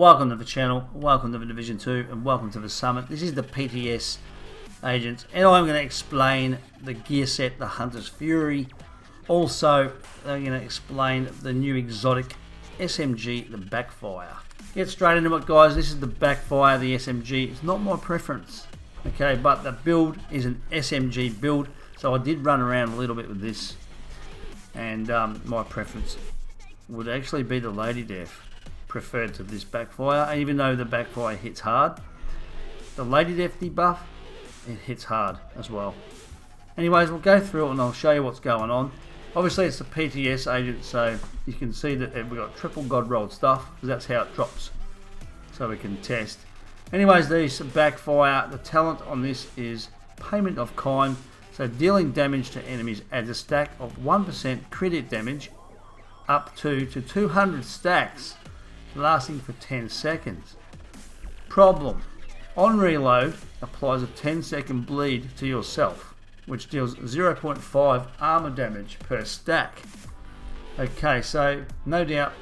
Welcome to the channel, welcome to the Division 2 and welcome to the Summit. This is the PTS agents and I'm going to explain the gear set, the Hunter's Fury. Also I'm going to explain the new exotic SMG, the Backfire. Get straight into it guys, this is the Backfire, the SMG. It's not my preference, okay, but the build is an SMG build, so I did run around a little bit with this and my preference would actually be the Lady Death. Preferred to this Backfire, even though the Backfire hits hard. The Lady Death debuff, it hits hard as well. Anyways, we'll go through it and I'll show you what's going on. Obviously it's the PTS agent, so you can see that we've got triple god rolled stuff, because that's how it drops, so we can test. Anyways, this Backfire, the talent on this is payment of kind, so dealing damage to enemies adds a stack of 1% crit hit damage up to 200 stacks, lasting for 10 seconds. Problem: on reload, applies a 10-second bleed to yourself, which deals 0.5 armor damage per stack. Okay, so no doubt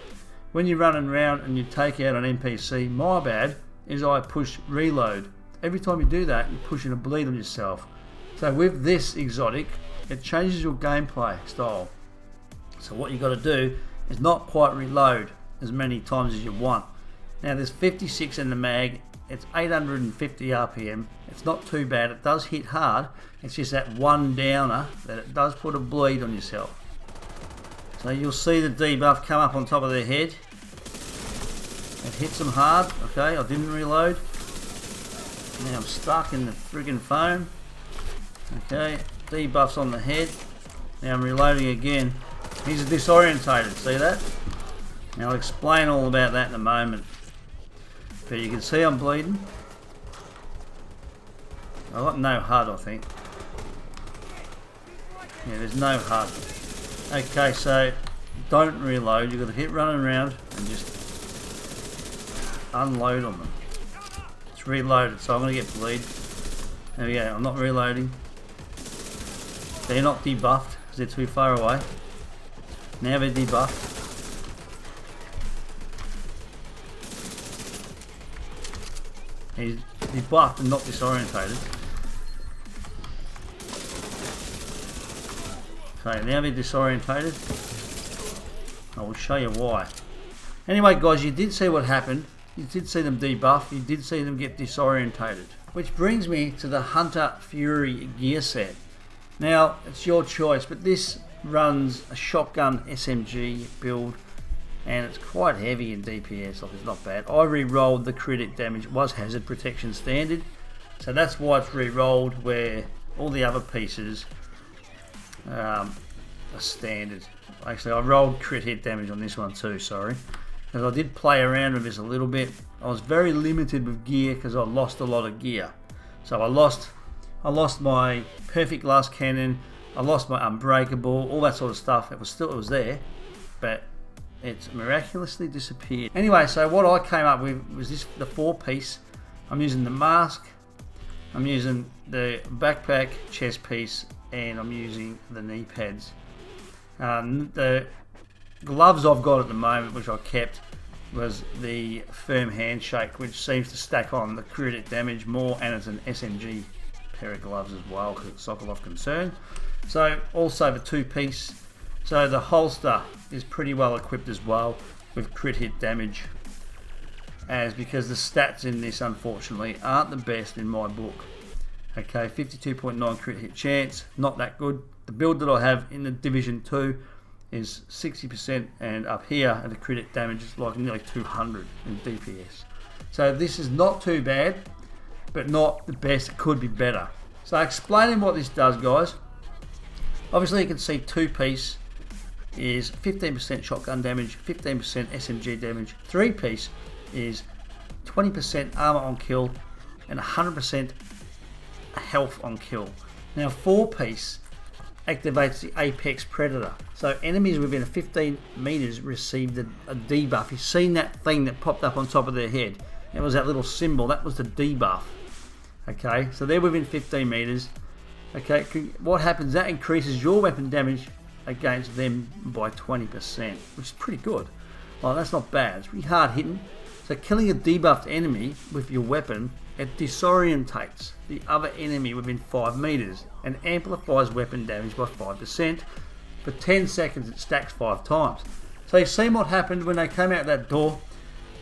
when you're running around and you take out an NPC, my bad is I push reload. Every time you do that, you're pushing a bleed on yourself. So with this exotic, it changes your gameplay style. So what you got to do is not quite reload as many times as you want. Now there's 56 in the mag, it's 850 RPM, it's not too bad, it does hit hard, it's just that one downer that it does put a bleed on yourself. So you'll see the debuff come up on top of their head, it hits them hard. Okay, I didn't reload, now I'm stuck in the friggin' foam. Okay, debuffs on the head, now I'm reloading again. He's disorientated, see that? Now I'll explain all about that in a moment. But you can see I'm bleeding. I've got no HUD, I think. Yeah, there's no HUD. Okay, so don't reload. You've got to hit running around and just unload on them. It's reloaded, so I'm going to get bleed. There we go, I'm not reloading. They're not debuffed because they're too far away. Now they're debuffed. He's debuffed and not disorientated. Okay, now they're disorientated. I will show you why. Anyway guys, you did see what happened. You did see them debuff. You did see them get disorientated. Which brings me to the Hunter Fury gear set. Now, it's your choice, but this runs a shotgun SMG build. And it's quite heavy in DPS, like it's not bad. I re-rolled the crit damage, it was hazard protection standard, so that's why it's re-rolled, where all the other pieces are standard. Actually, I rolled crit hit damage on this one too, sorry, because I did play around with this a little bit. I was very limited with gear because I lost a lot of gear. So I lost my perfect glass cannon, I lost my unbreakable, all that sort of stuff. It was there, but it's miraculously disappeared. Anyway, so what I came up with was this, the 4-piece. I'm using the mask, I'm using the backpack chest piece, and I'm using the knee pads. The gloves I've got at the moment, which I kept, was the firm handshake, which seems to stack on the crit damage more, and it's an SMG pair of gloves as well, because it's Sokolov concern. So also the 2-piece. So the holster is pretty well equipped as well with crit hit damage, as because the stats in this unfortunately aren't the best in my book. Okay, 52.9 crit hit chance, not that good. The build that I have in the Division 2 is 60%, and up here at the crit hit damage is like nearly 200 in DPS. So this is not too bad, but not the best. It could be better. So explaining what this does guys, obviously you can see 2-piece is 15% shotgun damage, 15% SMG damage. 3-piece is 20% armor on kill and 100% health on kill. Now 4-piece activates the Apex Predator, so enemies within 15 meters received a debuff. You've seen that thing that popped up on top of their head, it was that little symbol, that was the debuff. Okay, so they're within 15 meters. Okay, what happens, that increases your weapon damage against them by 20%, which is pretty good. Well, that's not bad, it's pretty hard hitting. So killing a debuffed enemy with your weapon, it disorientates the other enemy within 5 meters and amplifies weapon damage by 5%. For 10 seconds it stacks 5 times. So you've seen what happened when they came out that door.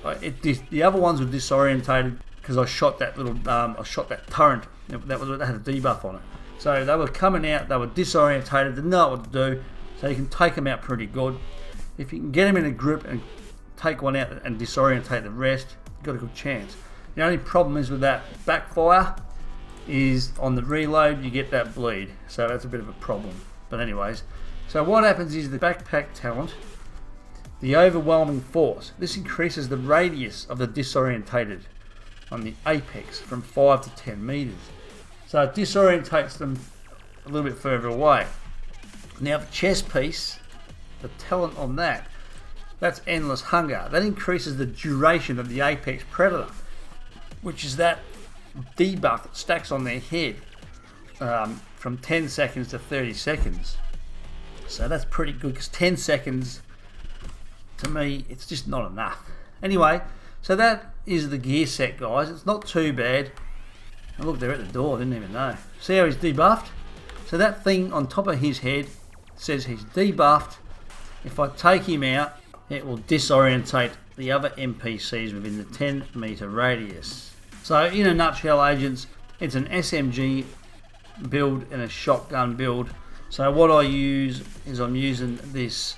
The other ones were disorientated because I shot that little, I shot that turret. That had a debuff on it. So they were coming out, they were disorientated, didn't know what to do. So you can take them out pretty good. If you can get them in a group and take one out and disorientate the rest, you've got a good chance. The only problem is with that backfire is on the reload you get that bleed. So that's a bit of a problem. But anyways, so what happens is the backpack talent, the overwhelming force. This increases the radius of the disorientated on the apex from 5 to 10 meters. So it disorientates them a little bit further away. Now the chest piece, the talent on that, that's endless hunger. That increases the duration of the apex predator, which is that debuff that stacks on their head from 10 seconds to 30 seconds. So that's pretty good because 10 seconds to me, it's just not enough. Anyway, so that is the gear set, guys. It's not too bad. And look, they're at the door, didn't even know. See how he's debuffed? So that thing on top of his head says he's debuffed. If I take him out, it will disorientate the other NPCs within the 10 meter radius. So in a nutshell, agents, it's an SMG build and a shotgun build. So what I use is I'm using this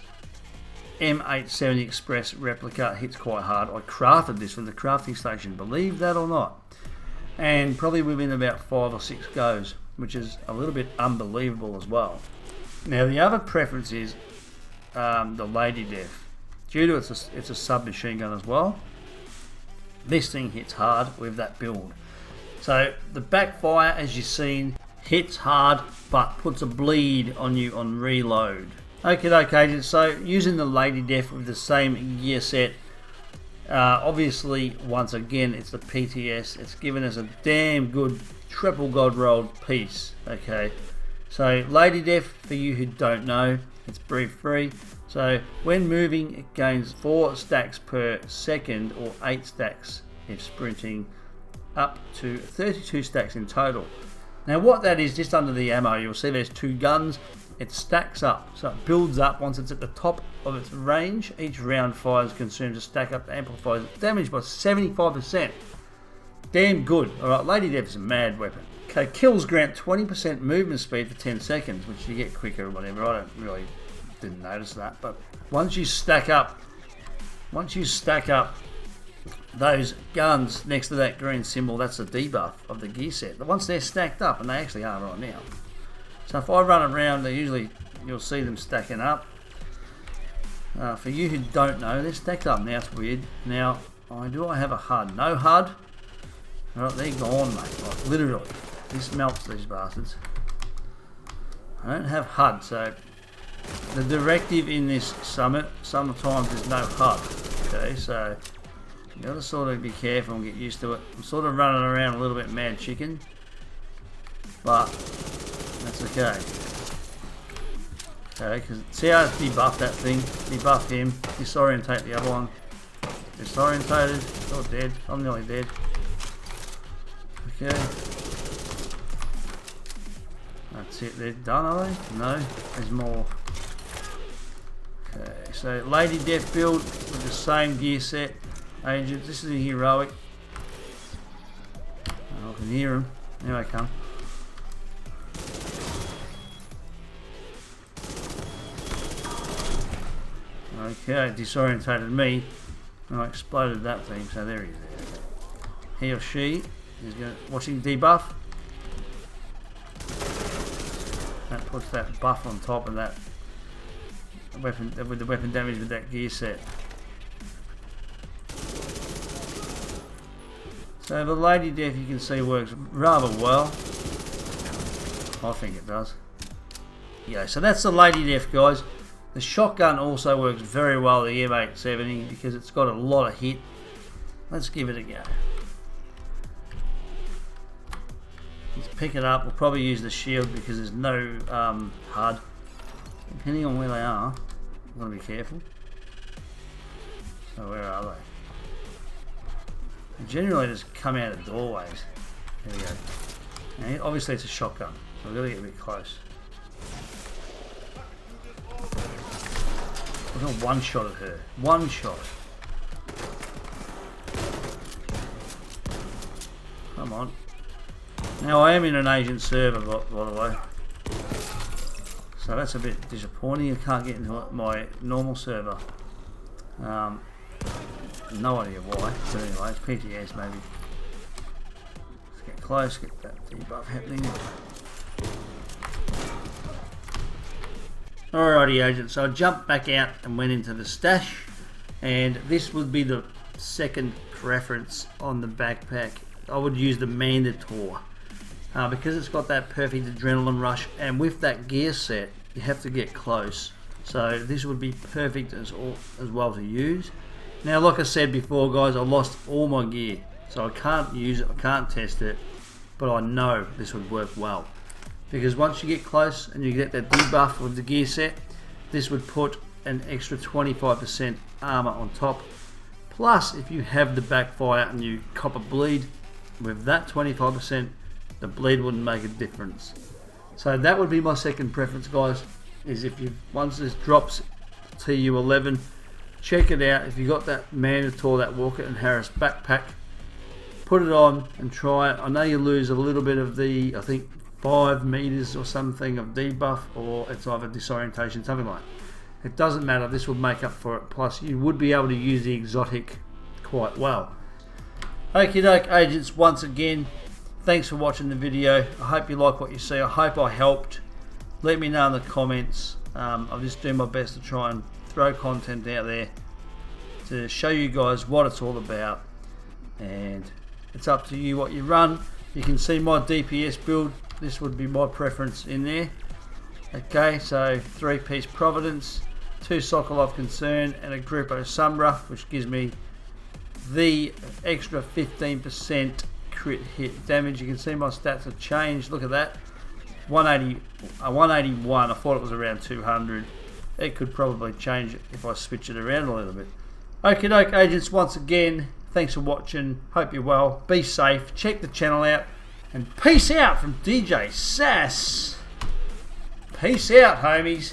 M870 Express replica. It hits quite hard. I crafted this from the crafting station, believe that or not, and probably within about 5 or 6 goes, which is a little bit unbelievable as well. Now the other preference is the Lady Death. Due to it's a submachine gun as well, this thing hits hard with that build. So the backfire, as you've seen, hits hard but puts a bleed on you on reload. Okay, so using the Lady Death with the same gear set, obviously once again it's the PTS. It's given us a damn good triple god rolled piece. Okay, so Lady Death, for you who don't know, it's breathe free. So when moving it gains 4 stacks per second or 8 stacks if sprinting, up to 32 stacks in total. Now what that is, just under the ammo you'll see there's 2 guns. It stacks up, so it builds up once it's at the top of its range. Each round fires consumes a stack up that amplifies damage by 75%. Damn good. Alright, Lady Death is a mad weapon. Okay, kills grant 20% movement speed for 10 seconds, which you get quicker or whatever. I didn't notice that, but once you stack up those guns next to that green symbol, that's the debuff of the gear set. But once they're stacked up, and they actually are right now. So if I run around, you'll see them stacking up. For you who don't know, they're stacked up now. It's weird. Now, do I have a HUD? No HUD. Alright, they're gone, mate. Like, literally. This melts these bastards. I don't have HUD, so the directive in this summit, sometimes there's no HUD. Okay, so you got to sort of be careful and get used to it. I'm sort of running around a little bit mad chicken, but that's okay. Okay, because see how it's debuff that thing? Debuff him, disorientate the other one. Disorientated, oh dead, I'm nearly dead. Okay. That's it, they're done, are they? No, there's more. Okay, so Lady Death build with the same gear set. Agents, this is a heroic. Oh, I can hear them. Here I come. Okay, disorientated me and I exploded that thing, so there he is. He or she is going to watching debuff. That puts that buff on top of that weapon with the weapon damage with that gear set. So the Lady Death, you can see, works rather well. I think it does. Yeah, so that's the Lady Death, guys. The shotgun also works very well, the M870, because it's got a lot of hit. Let's give it a go. Let's pick it up. We'll probably use the shield because there's no HUD. Depending on where they are, I've got to be careful. So where are they? They generally just come out of doorways. There we go. And obviously it's a shotgun, so we've got to get a bit close. I've got one shot at her. One shot. Come on. Now I am in an Asian server, by the way. So that's a bit disappointing. I can't get into my normal server. No idea why. But anyway, it's PTS maybe. Let's get close, get that debuff happening. Alrighty, agent. So I jumped back out and went into the stash, and this would be the second preference on the backpack. I would use the Mandatory because it's got that perfect adrenaline rush, and with that gear set, you have to get close. So this would be perfect as well to use. Now, like I said before, guys, I lost all my gear, so I can't use it, I can't test it, but I know this would work well. Because once you get close and you get that debuff with the gear set, this would put an extra 25% armor on top. Plus, if you have the Backfire and you cop a bleed, with that 25%, the bleed wouldn't make a difference. So that would be my second preference, guys, is if you, once this drops TU11, check it out. If you got that Mandatory, that Walker and Harris backpack, put it on and try it. I know you lose a little bit of the, I think 5 meters or something of debuff, or it's either disorientation, something like that. It doesn't matter, this will make up for it. Plus you would be able to use the exotic quite well. Okie doke, agents, once again, thanks for watching the video. I hope you like what you see. I hope I helped. Let me know in the comments. I'll just do my best to try and throw content out there to show you guys what it's all about, and it's up to you what you run. You can see my DPS build. This would be my preference in there. Okay, so 3-piece Providence, 2 Sokolov Concern, and a Grupo Sombra, which gives me the extra 15% crit hit damage. You can see my stats have changed. Look at that, 181. I thought it was around 200. It could probably change it if I switch it around a little bit. Okie doke, agents, once again, thanks for watching. Hope you're well. Be safe. Check the channel out. And peace out from DJ-SAS. Peace out, homies.